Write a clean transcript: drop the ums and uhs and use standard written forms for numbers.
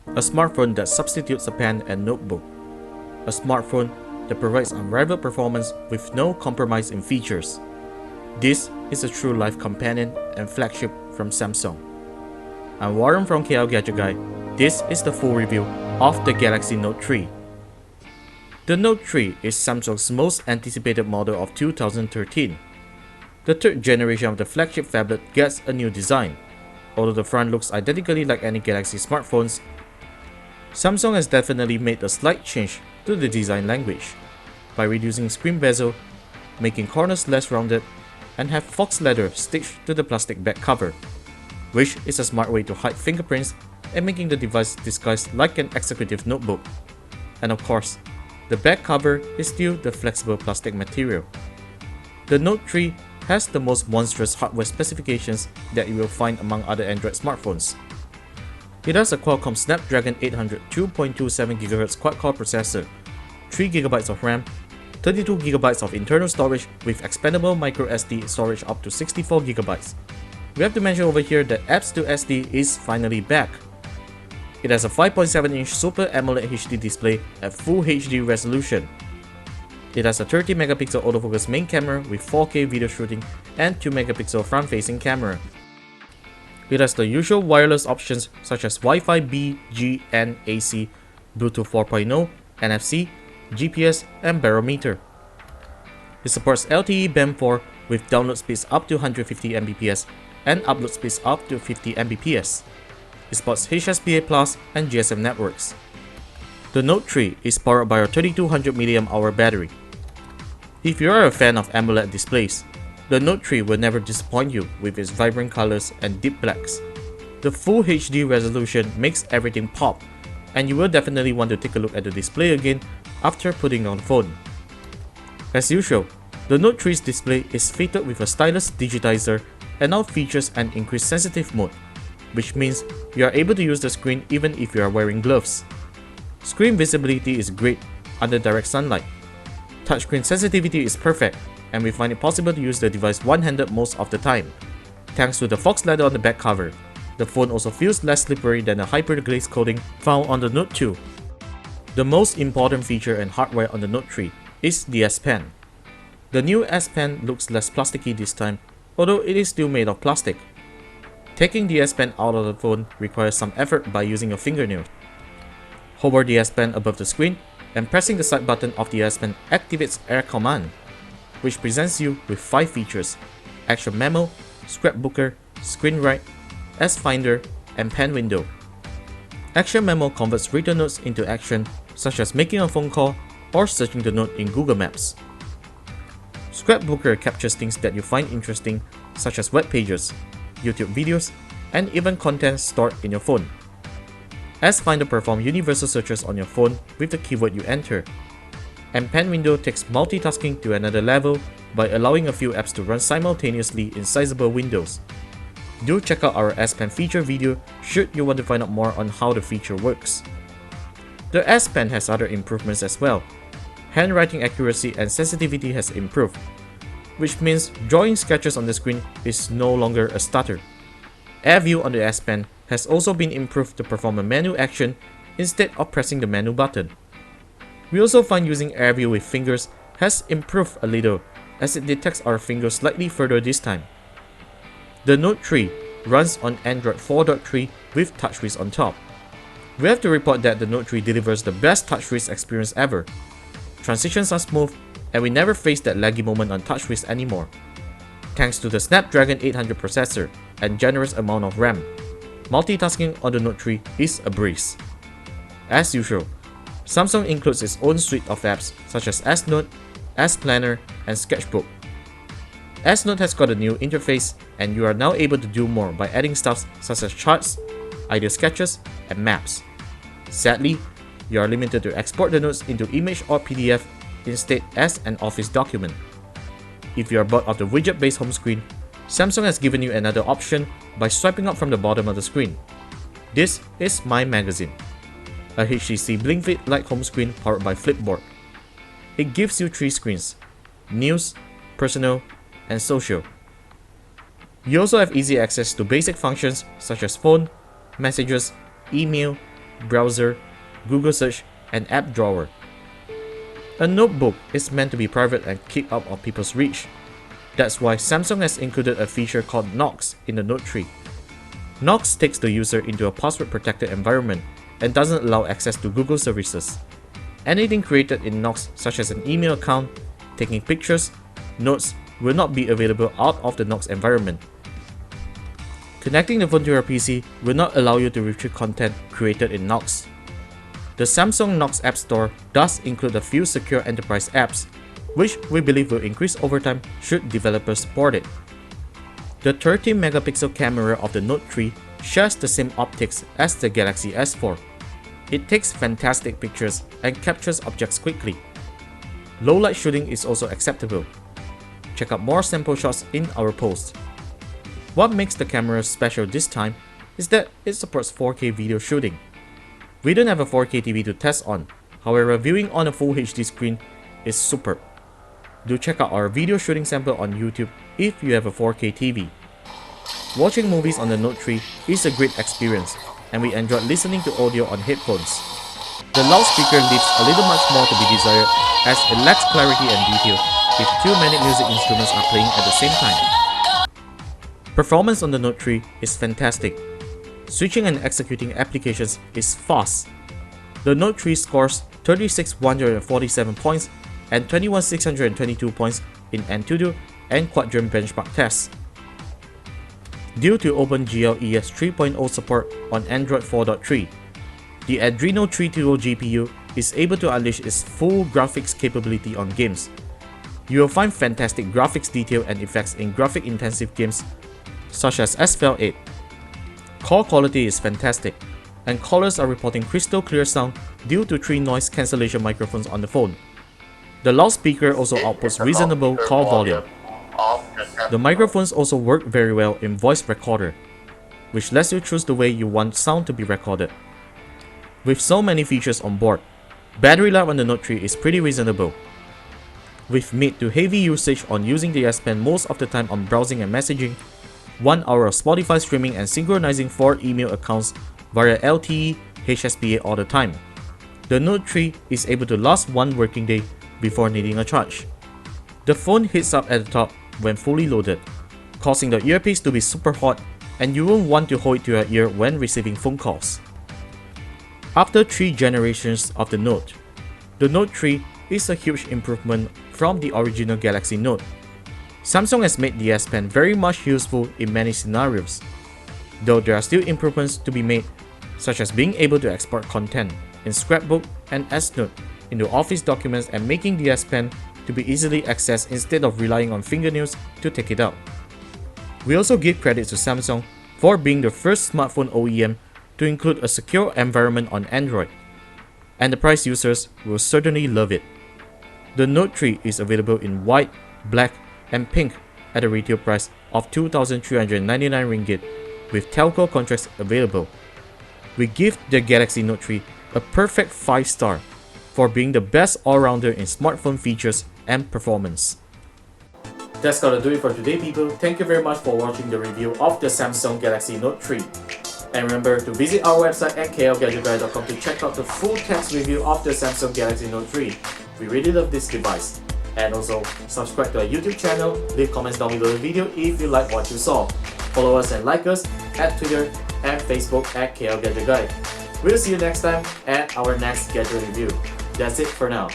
a smartphone that substitutes a pen and notebook, a smartphone that provides unrivaled performance with no compromise in features. This is a true life companion and flagship from Samsung. I'm Warren from KL Gadget Guy. This is the full review of the Galaxy Note 3. The Note 3 is Samsung's most anticipated model of 2013. The third generation of the flagship phablet gets a new design. Although the front looks identically like any Galaxy smartphones, Samsung has definitely made a slight change to the design language by reducing screen bezel, making corners less rounded, and have fox leather stitched to the plastic back cover, which is a smart way to hide fingerprints and making the device disguise like an executive notebook. And of course, the back cover is still the flexible plastic material. The Note 3 has the most monstrous hardware specifications that you will find among other Android smartphones. It has a Qualcomm Snapdragon 800 2.27 GHz quad-core processor, 3GB of RAM, 32GB of internal storage with expandable microSD storage up to 64GB. We have to mention over here that Apps to SD is finally back. It has a 5.7-inch Super AMOLED HD display at Full HD resolution. It has a 30MP autofocus main camera with 4K video shooting and 2MP front-facing camera. It has the usual wireless options such as Wi-Fi B, G, and AC, Bluetooth 4.0, NFC, GPS, and barometer. It supports LTE BAM4 with download speeds up to 150 Mbps and upload speeds up to 50 Mbps. It supports HSPA Plus and GSM networks. The Note 3 is powered by a 3200 mAh battery. If you are a fan of AMOLED displays, the Note 3 will never disappoint you with its vibrant colors and deep blacks. The Full HD resolution makes everything pop, and you will definitely want to take a look at the display again after putting it on the phone. As usual, the Note 3's display is fitted with a stylus digitizer and now features an increased sensitive mode, which means you are able to use the screen even if you are wearing gloves. Screen visibility is great under direct sunlight. Touchscreen sensitivity is perfect, and we find it possible to use the device one-handed most of the time. Thanks to the fox leather on the back cover, the phone also feels less slippery than the hyper-glazed coating found on the Note 2. The most important feature and hardware on the Note 3 is the S Pen. The new S Pen looks less plasticky this time, although it is still made of plastic. Taking the S Pen out of the phone requires some effort by using your fingernails. Hover the S Pen above the screen, and pressing the side button of the S Pen activates Air Command, which presents you with 5 features: Action Memo, Scrapbooker, Screen Write, S Finder, and Pen Window. Action Memo converts written notes into action, such as making a phone call or searching the note in Google Maps. Scrapbooker captures things that you find interesting, such as web pages, YouTube videos, and even content stored in your phone. S Finder performs universal searches on your phone with the keyword you enter. And Pen Window takes multitasking to another level by allowing a few apps to run simultaneously in sizable windows. Do check out our S Pen feature video should you want to find out more on how the feature works. The S Pen has other improvements as well. Handwriting accuracy and sensitivity has improved, which means drawing sketches on the screen is no longer a stutter. Air View on the S Pen has also been improved to perform a menu action instead of pressing the menu button. We also find using Air View with fingers has improved a little, as it detects our fingers slightly further this time. The Note 3 runs on Android 4.3 with TouchWiz on top. We have to report that the Note 3 delivers the best TouchWiz experience ever. Transitions are smooth, and we never face that laggy moment on TouchWiz anymore. Thanks to the Snapdragon 800 processor and generous amount of RAM, multitasking on the Note 3 is a breeze. As usual, Samsung includes its own suite of apps such as S Note, S Planner, and Sketchbook. S Note has got a new interface, and you are now able to do more by adding stuff such as charts, idea sketches, and maps. Sadly, you are limited to export the notes into image or PDF instead as an Office document. If you are bored of the widget-based home screen, Samsung has given you another option by swiping up from the bottom of the screen. This is My Magazine, a HTC BlinkFit-like home screen powered by Flipboard. It gives you 3 screens: News, Personal, and Social. You also have easy access to basic functions such as phone, messages, email, browser, Google search, and app drawer. A notebook is meant to be private and keep out of people's reach. That's why Samsung has included a feature called Knox in the Note 3. Knox takes the user into a password-protected environment and doesn't allow access to Google services. Anything created in Knox, such as an email account, taking pictures, notes, will not be available out of the Knox environment. Connecting the phone to your PC will not allow you to retrieve content created in Knox. The Samsung Knox App Store does include a few secure enterprise apps, which we believe will increase over time should developers support it. The 13-megapixel camera of the Note 3 shares the same optics as the Galaxy S4. It takes fantastic pictures and captures objects quickly. Low-light shooting is also acceptable. Check out more sample shots in our post. What makes the camera special this time is that it supports 4K video shooting. We don't have a 4K TV to test on, however viewing on a Full HD screen is superb. Do check out our video shooting sample on YouTube if you have a 4K TV. Watching movies on the Note 3 is a great experience, and we enjoyed listening to audio on headphones. The loudspeaker leaves a little much more to be desired as it lacks clarity and detail if too many music instruments are playing at the same time. Performance on the Note 3 is fantastic. Switching and executing applications is fast. The Note 3 scores 36,147 points and 21,622 points in Antutu and Quadrant benchmark tests. Due to OpenGL ES 3.0 support on Android 4.3, the Adreno 320 GPU is able to unleash its full graphics capability on games. You will find fantastic graphics detail and effects in graphic-intensive games such as Asphalt 8. Call quality is fantastic, and callers are reporting crystal clear sound due to 3 noise cancellation microphones on the phone. The loudspeaker also outputs reasonable call volume. The microphones also work very well in voice recorder, which lets you choose the way you want sound to be recorded. With so many features on board, battery life on the Note 3 is pretty reasonable. With mid to heavy usage on using the S Pen most of the time on browsing and messaging, 1 hour of Spotify streaming and synchronizing 4 email accounts via LTE HSPA all the time. The Note 3 is able to last 1 working day before needing a charge. The phone heats up at the top when fully loaded, causing the earpiece to be super hot, and you won't want to hold it to your ear when receiving phone calls. After 3 generations of the Note 3 is a huge improvement from the original Galaxy Note. Samsung has made the S Pen very much useful in many scenarios, though there are still improvements to be made, such as being able to export content in Scrapbook and S Note into Office documents and making the S Pen to be easily accessed instead of relying on fingernails to take it out. We also give credit to Samsung for being the first smartphone OEM to include a secure environment on Android. Enterprise users will certainly love it. The Note 3 is available in white, black, and pink at a retail price of 2,399 ringgit with telco contracts available. We give the Galaxy Note 3 a perfect 5-star for being the best all-rounder in smartphone features and performance. That's gotta do it for today, people. Thank you very much for watching the review of the Samsung Galaxy Note 3. And remember to visit our website at klgadgetguy.com to check out the full text review of the Samsung Galaxy Note 3. We really love this device. And also, subscribe to our YouTube channel, leave comments down below the video if you like what you saw. Follow us and like us at Twitter and Facebook at klgadgetguy. We'll see you next time at our next gadget review. That's it for now.